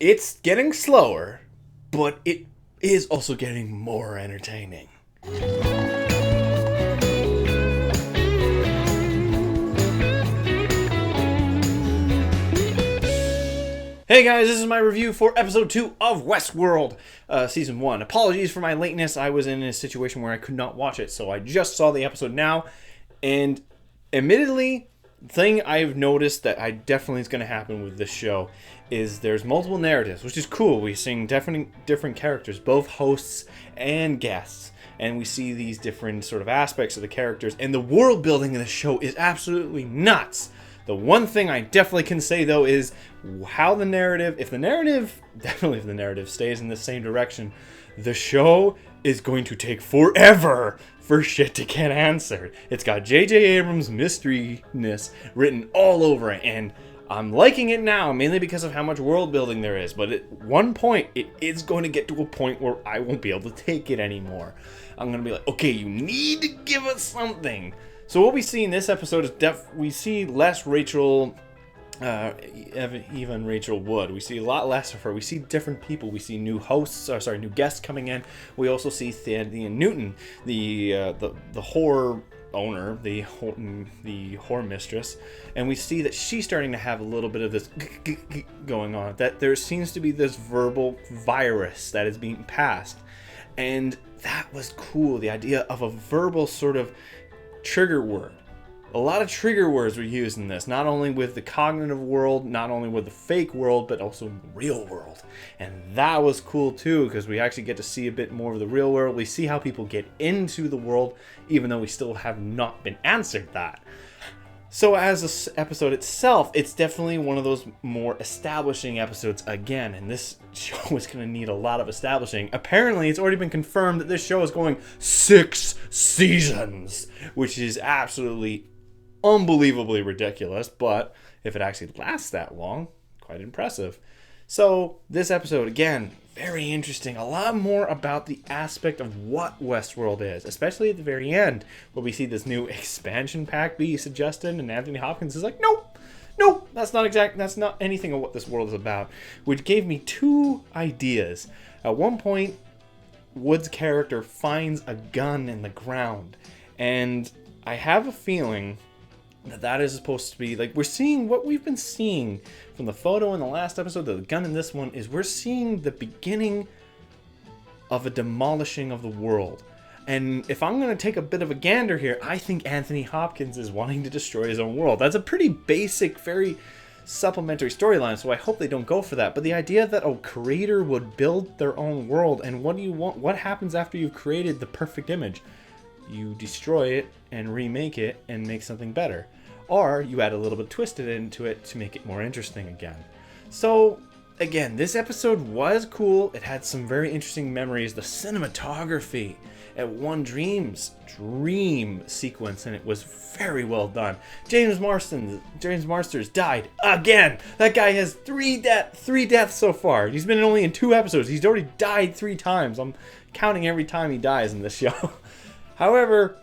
It's getting slower, but it is also getting more entertaining. Hey guys, this is my review for episode 2 of Westworld, season 1. Apologies for my lateness. I was in a situation where I could not watch it, so I just saw the episode now. And admittedly, the thing I've noticed that I definitely is going to happen with this show is there's multiple narratives, which is cool. We're seeing different characters, both hosts and guests. And we see these different sort of aspects of the characters. And the world building in the show is absolutely nuts. The one thing I definitely can say, though, is how the narrative, if the narrative stays in the same direction, the show is going to take forever for shit to get answered. It's got J.J. Abrams' mysteryness written all over it, and I'm liking it now, mainly because of how much world building there is. But at one point, it is going to get to a point where I won't be able to take it anymore. I'm going to be like, okay, you need to give us something. So what we see in this episode is we see less Rachel, even Rachel Wood. We see a lot less of her. We see different people. We see new new guests coming in. We also see Thea Newton, the whore owner, the whore mistress, and we see that she's starting to have a little bit of this going on. That there seems to be this verbal virus that is being passed, and that was cool. The idea of a verbal sort of trigger word. A lot of trigger words were used in this, not only with the cognitive world, not only with the fake world, but also the real world. And that was cool too, because we actually get to see a bit more of the real world. We see how people get into the world, even though we still have not been answered that. So as this episode itself, it's definitely one of those more establishing episodes again, and this show is going to need a lot of establishing. Apparently, it's already been confirmed that this show is going 6 seasons, which is absolutely unbelievably ridiculous, but if it actually lasts that long, quite impressive. So this episode, again, very interesting. A lot more about the aspect of what Westworld is, especially at the very end, where we see this new expansion pack be suggested, and Anthony Hopkins is like, nope, that's not anything of what this world is about, which gave me 2 ideas. At one point, Wood's character finds a gun in the ground, and I have a feeling that is supposed to be, like, we're seeing what we've been seeing from the photo in the last episode, the gun in this one, is we're seeing the beginning of a demolishing of the world. And if I'm going to take a bit of a gander here, I think Anthony Hopkins is wanting to destroy his own world. That's a pretty basic, very supplementary storyline, so I hope they don't go for that. But the idea that a creator would build their own world, and what do you want? What happens after you've created the perfect image? You destroy it and remake it and make something better. Or you add a little bit twisted into it to make it more interesting again. So, again, this episode was cool. It had some very interesting memories. The cinematography at one dream sequence, and it was very well done. James Marston's died again. That guy has 3 deaths so far. He's been only in 2 episodes. He's already died 3 times. I'm counting every time he dies in this show. However,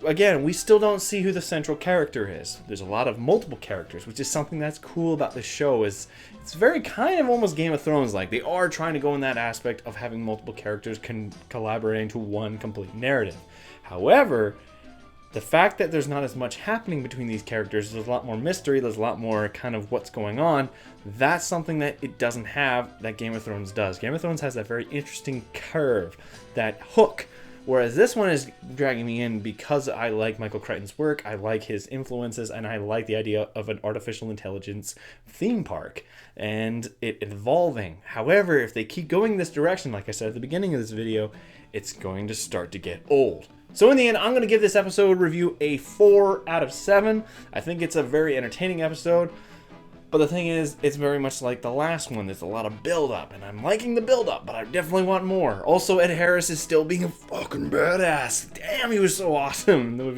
again, we still don't see who the central character is. There's a lot of multiple characters, which is something that's cool about this show. Is it's very kind of almost Game of Thrones like. They are trying to go in that aspect of having multiple characters collaborating to one complete narrative. However, the fact that there's not as much happening between these characters, there's a lot more mystery, there's a lot more kind of what's going on, that's something that it doesn't have that Game of Thrones does. Game of Thrones has that very interesting curve, that hook. Whereas this one is dragging me in because I like Michael Crichton's work, I like his influences, and I like the idea of an artificial intelligence theme park and it evolving. However, if they keep going this direction, like I said at the beginning of this video, it's going to start to get old. So in the end, I'm going to give this episode review a 4 out of 7. I think it's a very entertaining episode. But the thing is, it's very much like the last one. There's a lot of build-up, and I'm liking the build-up, but I definitely want more. Also, Ed Harris is still being a fucking badass. Damn, he was so awesome with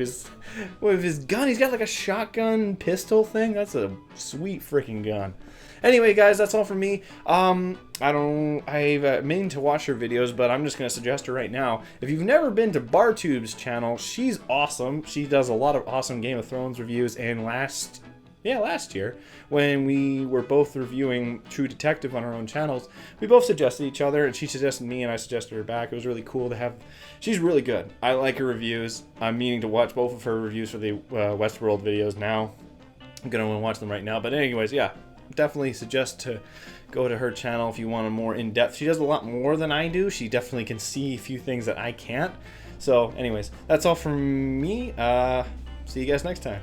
his gun. He's got like a shotgun pistol thing. That's a sweet freaking gun. Anyway, guys, that's all from me. I've meaning to watch her videos, but I'm just going to suggest her right now. If you've never been to BarTube's channel, she's awesome. She does a lot of awesome Game of Thrones reviews, and last year, when we were both reviewing True Detective on our own channels. We both suggested each other, and she suggested me, and I suggested her back. It was really cool to have. She's really good. I like her reviews. I'm meaning to watch both of her reviews for the Westworld videos now. I'm gonna want to watch them right now. But anyways, yeah, definitely suggest to go to her channel if you want a more in-depth. She does a lot more than I do. She definitely can see a few things that I can't. So anyways, that's all from me. See you guys next time.